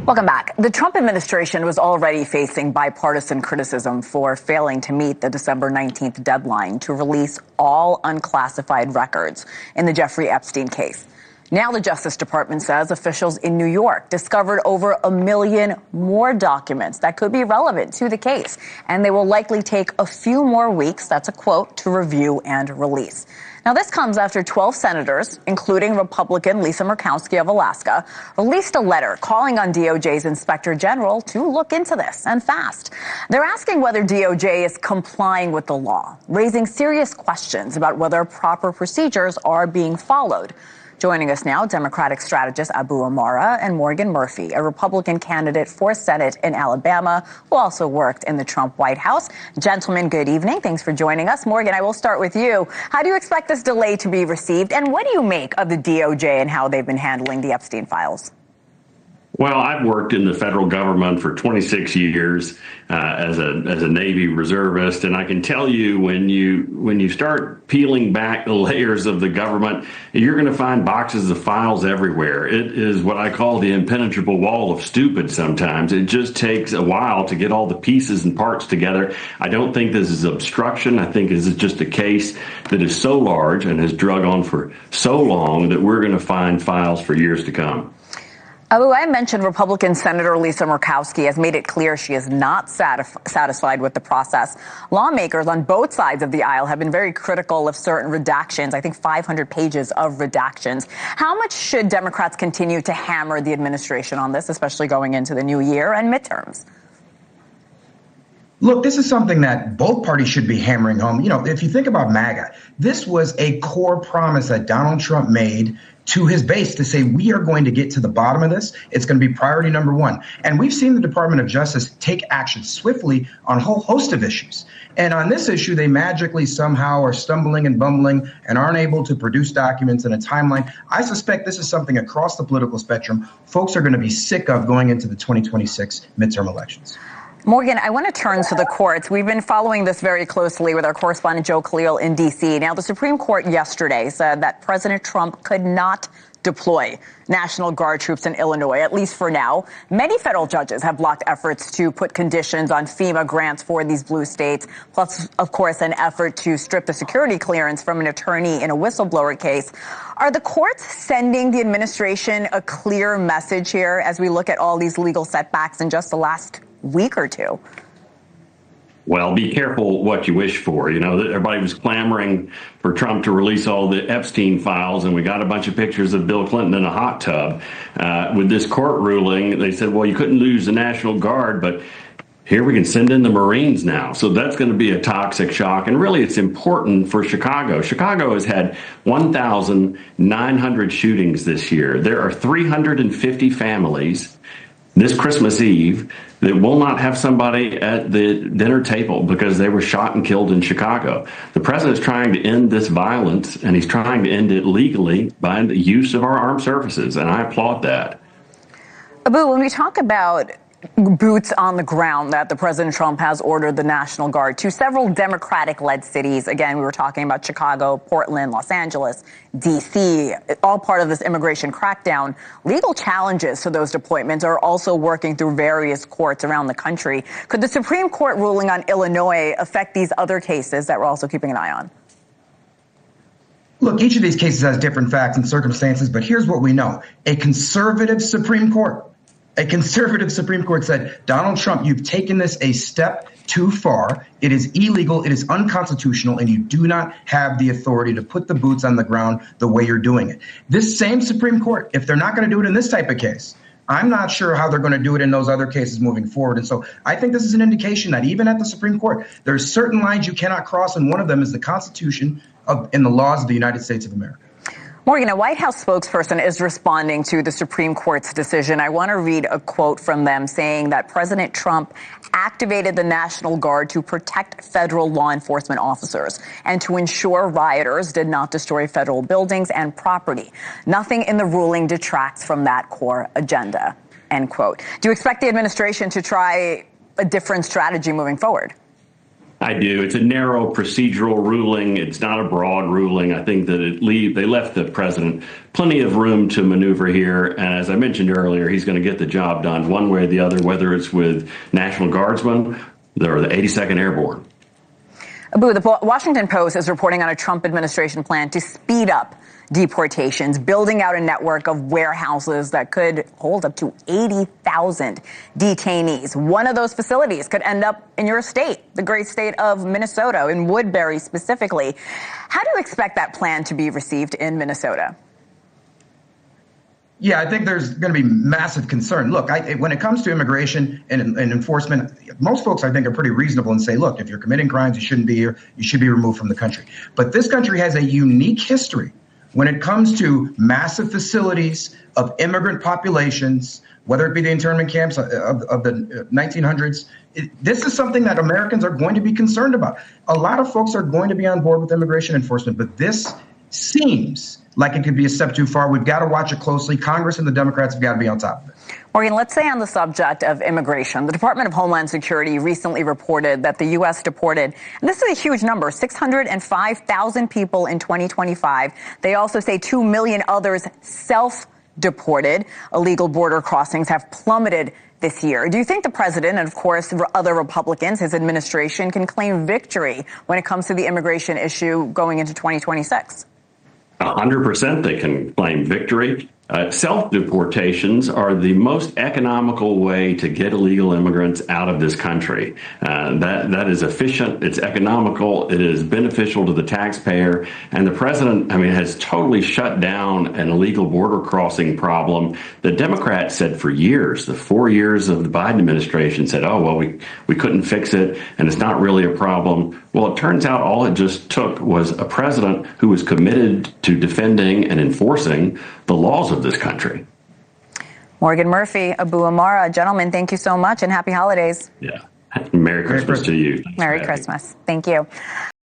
Welcome back. The Trump administration was already facing bipartisan criticism for failing to meet the December 19th deadline to release all unclassified records in the Jeffrey Epstein case. Now the Justice Department says officials in New York discovered over 1 million more documents that could be relevant to the case, and they will likely take a few more weeks, that's a quote, to review and release. Now, this comes after 12 senators, including Republican Lisa Murkowski of Alaska, released a letter calling on DOJ's Inspector General to look into this, and fast. They're asking whether DOJ is complying with the law, raising serious questions about whether proper procedures are being followed. Joining us now, Democratic strategist Abu Amara and Morgan Murphy, a Republican candidate for Senate in Alabama, who also worked in the Trump White House. Gentlemen, good evening. Thanks for joining us. Morgan, I will start with you. How do you expect this delay to be received, and what do you make of the DOJ and how they've been handling the Epstein files? Well, I've worked in the federal government for 26 years as a Navy reservist, and I can tell you when you start peeling back the layers of the government, you're going to find boxes of files everywhere. It is what I call the impenetrable wall of stupid sometimes. It just takes a while to get all the pieces and parts together. I don't think this is obstruction. I think this is just a case that is so large and has drug on for so long that we're going to find files for years to come. Abu, I mentioned Republican Senator Lisa Murkowski has made it clear she is not satisfied with the process. Lawmakers on both sides of the aisle have been very critical of certain redactions, I think 500 pages of redactions. How much should Democrats continue to hammer the administration on this, especially going into the new year and midterms? Look, this is something that both parties should be hammering home. You know, if you think about MAGA, this was a core promise that Donald Trump made to his base to say, we are going to get to the bottom of this. It's going to be priority number one. And we've seen the Department of Justice take action swiftly on a whole host of issues. And on this issue, they magically somehow are stumbling and bumbling and aren't able to produce documents in a timeline. I suspect this is something across the political spectrum folks are going to be sick of going into the 2026 midterm elections. Morgan, I want to turn to the courts. We've been following this very closely with our correspondent Joe Khalil in D.C. Now, the Supreme Court yesterday said that President Trump could not deploy National Guard troops in Illinois, at least for now. Many federal judges have blocked efforts to put conditions on FEMA grants for these blue states, plus, of course, an effort to strip the security clearance from an attorney in a whistleblower case. Are the courts sending the administration a clear message here as we look at all these legal setbacks in just the last week or two? Well, be careful what you wish for. You know, everybody was clamoring for Trump to release all the Epstein files, and we got a bunch of pictures of Bill Clinton in a hot tub. With this court ruling, they said, well, you couldn't lose the National Guard, but here we can send in the Marines now. So that's going to be a toxic shock. And really, it's important for Chicago. Chicago has had 1,900 shootings this year. There are 350 families this Christmas Eve that will not have somebody at the dinner table because they were shot and killed in Chicago. The president's trying to end this violence, and he's trying to end it legally by the use of our armed services, and I applaud that. Abu, when we talk about boots on the ground that the President Trump has ordered the National Guard to several Democratic-led cities. Again, we were talking about Chicago, Portland, Los Angeles, D.C., all part of this immigration crackdown. Legal challenges to those deployments are also working through various courts around the country. Could the Supreme Court ruling on Illinois affect these other cases that we're also keeping an eye on? Look, each of these cases has different facts and circumstances, but here's what we know. A conservative Supreme Court said, Donald Trump, you've taken this a step too far. It is illegal. It is unconstitutional, and you do not have the authority to put the boots on the ground the way you're doing it. This same Supreme Court, if they're not going to do it in this type of case, I'm not sure how they're going to do it in those other cases moving forward. And so I think this is an indication that even at the Supreme Court, there's certain lines you cannot cross, and one of them is the Constitution and the laws of the United States of America. Morgan, a White House spokesperson is responding to the Supreme Court's decision. I want to read a quote from them saying that President Trump activated the National Guard to protect federal law enforcement officers and to ensure rioters did not destroy federal buildings and property. Nothing in the ruling detracts from that core agenda, end quote. Do you expect the administration to try a different strategy moving forward? I do. It's a narrow procedural ruling. It's not a broad ruling. I think that they left the president plenty of room to maneuver here. And as I mentioned earlier, he's going to get the job done one way or the other, whether it's with National Guardsmen or the 82nd Airborne. Abu, the Washington Post is reporting on a Trump administration plan to speed up deportations, building out a network of warehouses that could hold up to 80,000 detainees. One of those facilities could end up in your state, the great state of Minnesota, in Woodbury specifically. How do you expect that plan to be received in Minnesota? Yeah, I think there's going to be massive concern. Look, when it comes to immigration and enforcement, most folks, I think, are pretty reasonable and say, look, if you're committing crimes, you shouldn't be here. You should be removed from the country. But this country has a unique history when it comes to massive facilities of immigrant populations, whether it be the internment camps of the 1900s. This is something that Americans are going to be concerned about. A lot of folks are going to be on board with immigration enforcement, but this seems like it could be a step too far. We've got to watch it closely. Congress and the Democrats have got to be on top of it. Morgan, let's say on the subject of immigration, the Department of Homeland Security recently reported that the U.S. deported, and this is a huge number, 605,000 people in 2025. They also say 2 million others self-deported. Illegal border crossings have plummeted this year. Do you think the president and, of course, other Republicans, his administration, can claim victory when it comes to the immigration issue going into 2026? 100% they can claim victory. Self-deportations are the most economical way to get illegal immigrants out of this country. That is efficient, it's economical, it is beneficial to the taxpayer, and the president, has totally shut down an illegal border crossing problem. The Democrats said for years, the 4 years of the Biden administration said, oh, well, we couldn't fix it, and it's not really a problem. Well, it turns out all it just took was a president who was committed to defending and enforcing the laws of this country. Morgan Murphy, Abu Amara, gentlemen, thank you so much and happy holidays. Yeah. Merry Christmas to you. Merry Christmas. Thank you.